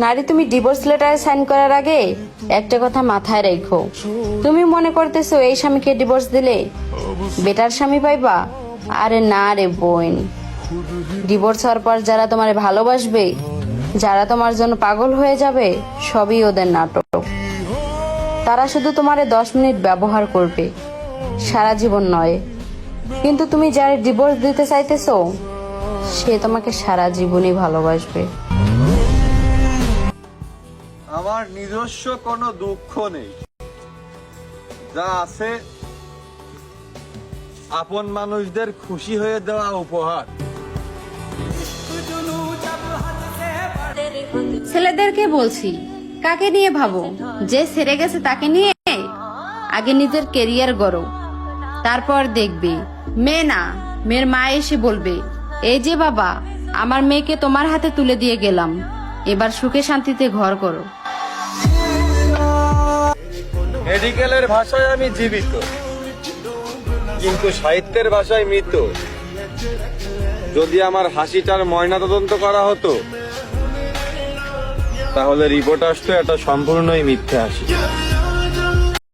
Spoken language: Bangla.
নারী, তুমি ডিভোর্স লেটারে সাইন করার আগে একটা কথা মাথায় রেখো। তুমি মনে করতেছো এই স্বামীকে ডিভোর্স দিলে বেটার স্বামী পাইবা? আরে না রে বোন, ডিভোর্স হওয়ার পর যারা তোমার ভালোবাসবে, যারা তোমার জন্য পাগল হয়ে যাবে, সবই ওদের নাটক। তারা শুধু তোমারে 10 মিনিট ব্যবহার করবে, সারা জীবন নয়। কিন্তু তুমি যারা ডিভোর্স দিতে চাইতেছো, সে তোমাকে সারা জীবনই ভালোবাসবে। আমার নিজস্ব কোনো দুঃখ নেই, যা আছে আপন মানুষদের খুশি হয়ে দেওয়া উপহার। ছেলেদেরকে বলছি, কাকে নিয়ে ভাবো? যে সেরে গেছে তাকে নিয়ে আগে নিজের কেরিয়ার গড়ো, তারপর দেখবে। মেয়ে না, মেয়ের মা এসে বলবে, এই যে বাবা, আমার মেয়েকে তোমার হাতে তুলে দিয়ে গেলাম, এবার সুখে শান্তিতে ঘর করো। মেডিকেলের ভাষায় আমি জীবিত, কিন্তু সাহিত্যের ভাষায় মৃত। যদি আমার হাসিটার ময়নাতদন্ত করা হতো, তাহলে রিপোর্ট আসতো এটা সম্পূর্ণই মিথ্যে হাসি।